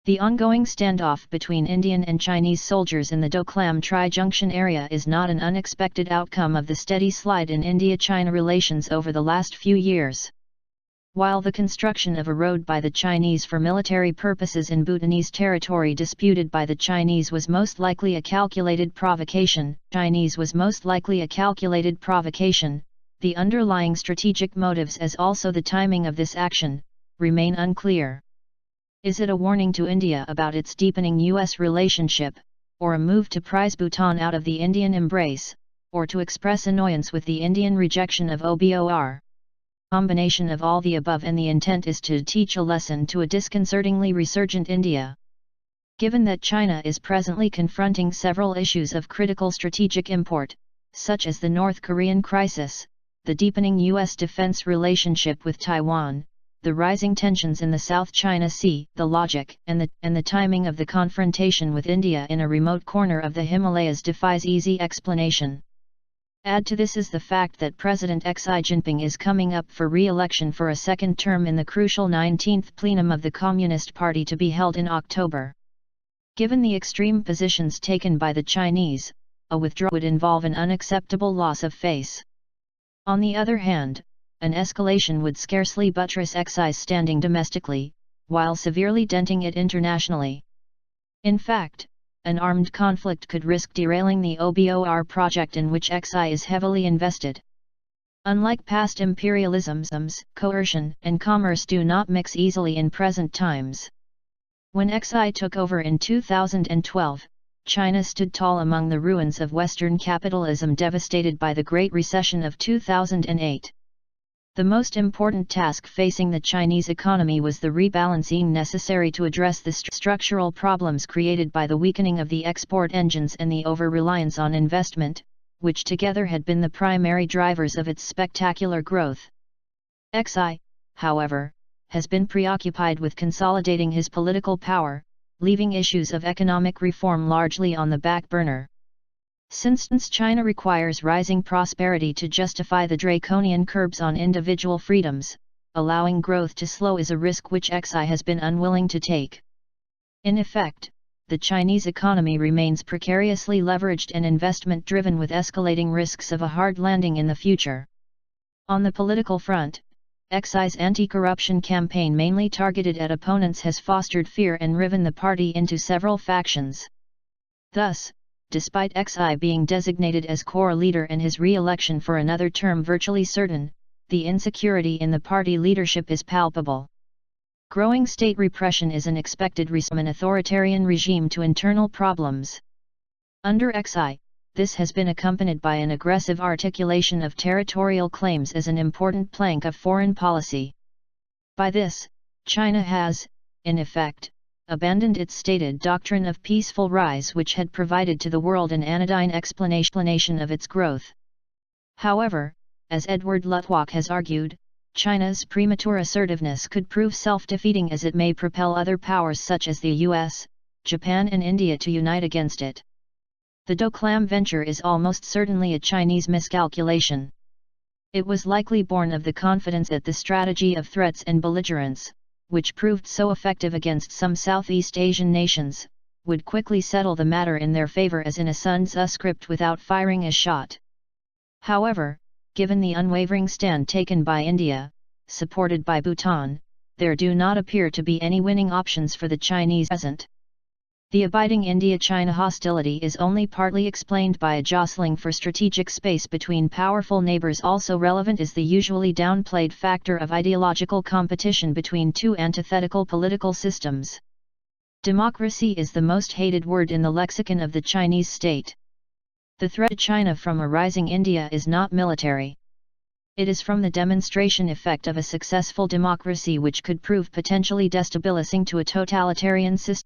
The ongoing standoff between Indian and Chinese soldiers in the Doklam tri-junction area is not an unexpected outcome of the steady slide in India-China relations over the last few years. While the construction of a road by the Chinese for military purposes in Bhutanese territory disputed by the Chinese was most likely a calculated provocation, the underlying strategic motives as also the timing of this action remain unclear. Is it a warning to India about its deepening US relationship, or a move to prise Bhutan out of the Indian embrace, or to express annoyance with the Indian rejection of OBOR? Combination of all the above, and the intent is to teach a lesson to a disconcertingly resurgent India. Given that China is presently confronting several issues of critical strategic import, such as the North Korean crisis, the deepening US defense relationship with Taiwan, the rising tensions in the South China Sea, the logic and the timing of the confrontation with India in a remote corner of the Himalayas defies easy explanation. Add to this is the fact that President Xi Jinping is coming up for re-election for a second term in the crucial 19th plenum of the Communist Party to be held in October. Given the extreme positions taken by the Chinese, a withdrawal would involve an unacceptable loss of face. On the other hand, an escalation would scarcely buttress Xi's standing domestically, while severely denting it internationally. In fact, an armed conflict could risk derailing the OBOR project in which Xi is heavily invested. Unlike past imperialisms, coercion and commerce do not mix easily in present times. When Xi took over in 2012, China stood tall among the ruins of Western capitalism devastated by the Great Recession of 2008. The most important task facing the Chinese economy was the rebalancing necessary to address the structural problems created by the weakening of the export engines and the over-reliance on investment, which together had been the primary drivers of its spectacular growth. Xi, however, has been preoccupied with consolidating his political power, leaving issues of economic reform largely on the back burner. Since China requires rising prosperity to justify the draconian curbs on individual freedoms, allowing growth to slow is a risk which Xi has been unwilling to take. In effect, the Chinese economy remains precariously leveraged and investment-driven with escalating risks of a hard landing in the future. On the political front, Xi's anti-corruption campaign mainly targeted at opponents has fostered fear and riven the party into several factions. Thus, despite Xi being designated as core leader and his re-election for another term virtually certain, the insecurity in the party leadership is palpable. Growing state repression is an expected response from an authoritarian regime to internal problems. Under Xi, this has been accompanied by an aggressive articulation of territorial claims as an important plank of foreign policy. By this, China has, in effect, abandoned its stated doctrine of peaceful rise, which had provided to the world an anodyne explanation of its growth. However, as Edward Luttwak has argued, China's premature assertiveness could prove self-defeating, as it may propel other powers such as the US, Japan and India to unite against it. The Doklam venture is almost certainly a Chinese miscalculation. It was likely born of the confidence that the strategy of threats and belligerence, which proved so effective against some Southeast Asian nations, would quickly settle the matter in their favor as in a Sun Tzu script without firing a shot. However, given the unwavering stand taken by India, supported by Bhutan, there do not appear to be any winning options for the Chinese present. The abiding India-China hostility is only partly explained by a jostling for strategic space between powerful neighbors. Also relevant is the usually downplayed factor of ideological competition between two antithetical political systems. Democracy is the most hated word in the lexicon of the Chinese state. The threat to China from a rising India is not military. It is from the demonstration effect of a successful democracy, which could prove potentially destabilizing to a totalitarian system.